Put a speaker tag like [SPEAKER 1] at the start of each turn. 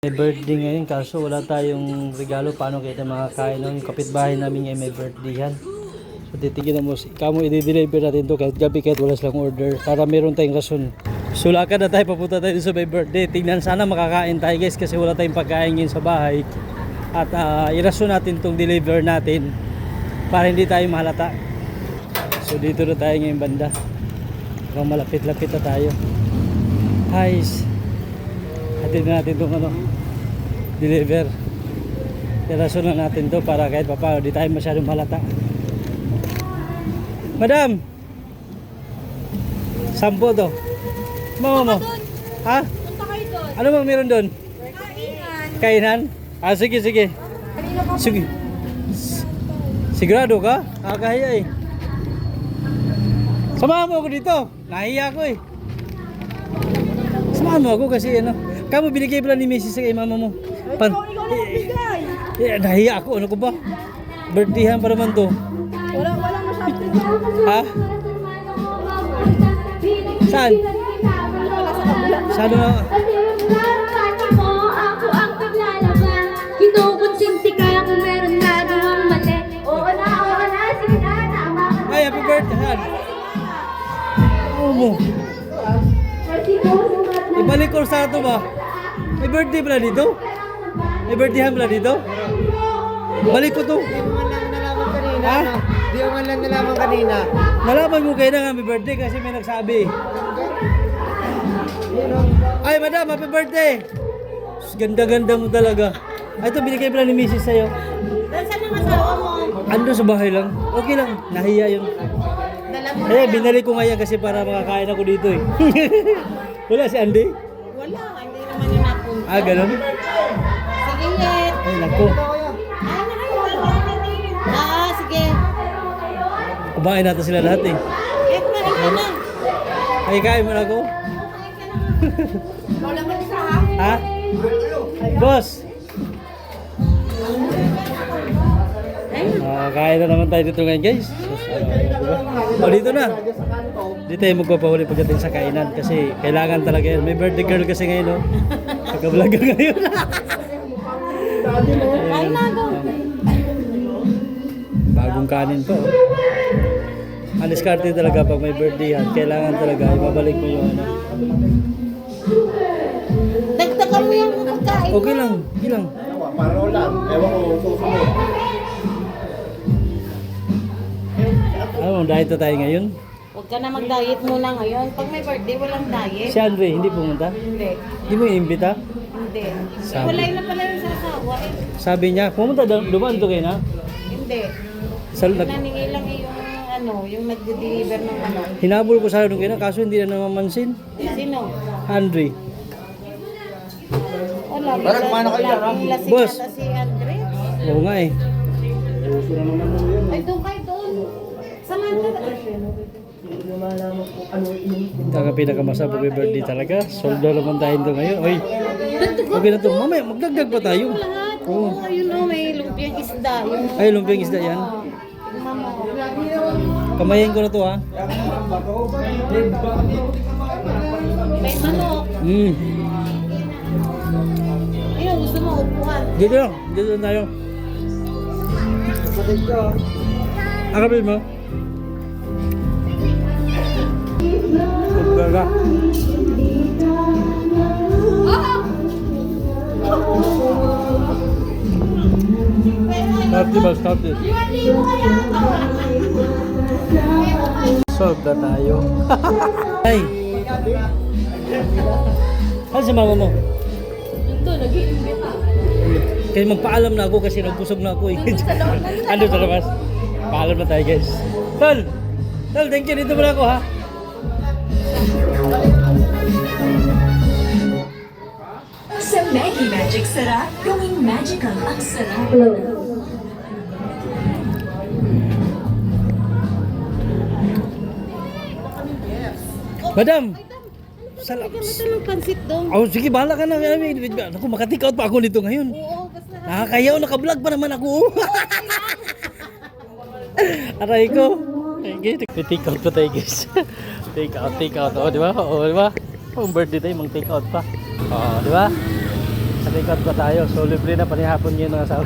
[SPEAKER 1] May birthday ngayon kaso wala tayong regalo. Paano kita makakain nun? Yung kapitbahay namin ngayon may birthday yan. So titignan mo, kamo i-deliver natin to kahit gabi kahit wala silang order para meron tayong rason. So lakad na tayo, papunta tayo sa may birthday. Tingnan sana makakain tayo guys kasi wala tayong pagkain ngayon sa bahay. At irason natin tong deliver natin para hindi tayo mahalata. So dito na tayo ngayong banda. Mukhang malapit-lapit na tayo. Guys, hatid na natin itong deliver. Irason na natin to para kahit paano di tayo masyadong malata. Madam, 10 to. Mama mo. Ha? Ano bang meron doon? Kainan. Sige. Sige. Sigurado ka? Kakahiya eh. Samahan mo ako dito. Nahiya ako eh. Samahan mo ako kasi ano. Kamu binigay pala ni Mrs. kay mama mo. Nahiya ako. Ano ko ba? Birthdayhan pa naman to.
[SPEAKER 2] Wala masyadong.
[SPEAKER 1] Ha? Saan? Saan na?
[SPEAKER 3] Ako ang paglalaban. Kinukonsinti kaya kung meron nagawang mali. Oo na, sige na, tama ka.
[SPEAKER 1] Ay, happy birthday. Saan? Oo mo. Ibalik ko sa ito ba? May birthday pala dito? May birthdayhan pala dito? Balik ko to. Ha?
[SPEAKER 4] Di ko man lang nalaman kanina.
[SPEAKER 1] Nalaman mo kayo na nga may birthday kasi may nagsabi. Ay, madam, happy birthday! Ganda-ganda mo talaga. Ay, ito, binigay pala ni Mrs. sa'yo.
[SPEAKER 2] Saan ang asawa mo?
[SPEAKER 1] Ando sa bahay lang. Okay lang, nahiya yun.
[SPEAKER 2] Dala mo
[SPEAKER 1] Kaya binalik ko ngayon kasi para makakain ako dito eh. Wala si Andy?
[SPEAKER 2] Wala, hindi naman yung napunta.
[SPEAKER 1] Ah, ganun?
[SPEAKER 2] Sige, Yet.
[SPEAKER 1] Ay, naku.
[SPEAKER 2] Sige.
[SPEAKER 1] Kumain natin sila lahat eh.
[SPEAKER 2] Yet, marin ka na.
[SPEAKER 1] Ay, kain mo na ako?
[SPEAKER 2] Wala mo isa ha?
[SPEAKER 1] Ha? Boss! Kain na naman tayo dito ngayon guys. O dito na. Dito tayo magpapahuli pagdating sa kainan kasi kailangan talaga yan. May birthday girl kasi ngayon no. Nagka-vlog ka ngayon.
[SPEAKER 2] Ay, nago.
[SPEAKER 1] Bagong kanin po. Aniskarte talaga pag may birthday yan. Kailangan talaga ibabalik mo yung ano.
[SPEAKER 2] Dagdagan mo yung pagkain.
[SPEAKER 1] Okay lang. Okay lang.
[SPEAKER 4] Para wala. Ewan ko, susunod.
[SPEAKER 1] Ano, diet na tayo ngayon?
[SPEAKER 2] Huwag ka na mag-diet muna ngayon. Pag may birthday, walang diet.
[SPEAKER 1] Si Andre, hindi pumunta?
[SPEAKER 2] Hindi.
[SPEAKER 1] Hindi mo i-imbita?
[SPEAKER 2] Hindi.
[SPEAKER 1] Sabi.
[SPEAKER 2] Wala na pala yung sasawa eh.
[SPEAKER 1] Sabi niya, pumunta dumaan to kayo na?
[SPEAKER 2] Hindi. Naningi lang yung nagde-deliver ng ano.
[SPEAKER 1] Hinabol ko sa nung kina, kaso hindi na namamansin.
[SPEAKER 2] Sino?
[SPEAKER 1] Andre.
[SPEAKER 2] Wala.
[SPEAKER 4] Parang kumana kayo dyan, ha?
[SPEAKER 2] Lasing
[SPEAKER 1] Boss.
[SPEAKER 2] yata si Andre.
[SPEAKER 1] Oo nga eh.
[SPEAKER 2] Ay, doon kayo doon. Samahan ka na.
[SPEAKER 1] Ito ang pinakamasarap happy birthday talaga. Soldo naman tayo ito ngayon. Oy, okay na ito. Mamaya, magdagdag pa tayo.
[SPEAKER 2] Lahat.
[SPEAKER 1] Oo.
[SPEAKER 2] Oo, ayun o, may lumpiang isda. Yung...
[SPEAKER 1] Ay, lumpiang isda yan.
[SPEAKER 2] Mama.
[SPEAKER 1] Kamayin ko na to ha.
[SPEAKER 2] May manok. Ayun, gusto mo upuan.
[SPEAKER 1] Dito lang. Dito lang tayo. Akapin mo. Kumbaga. Start it. Solve na tayo. Ay. Ano si mama mo?
[SPEAKER 2] Ito, nag-iimbita.
[SPEAKER 1] Kaya magpaalam na ako kasi nagbusog na ako eh. Ano sa labas? Paalam na tayo guys. Tol! Tol, thank you. Dito muna ako ha.
[SPEAKER 5] Sa Maggie Magic Sarap, gawing magical ang sarap.
[SPEAKER 1] Madam! Salam.
[SPEAKER 2] Ito ng pansit doon.
[SPEAKER 1] Oh, sige, bahala ka na. Ako, makatik out pa ako dito ngayon.
[SPEAKER 2] Oo, basta.
[SPEAKER 1] Nakakayaw, naka-vlog pa naman ako. Aray ko. Okay, take out pa tayo guys. Take out. Oh, di ba? Oh, di ba? Kung birthday tayo, mag-take out pa. Oh, di ba? Sa likod pa tayo. So libre na panihapon ngayon mga asawa.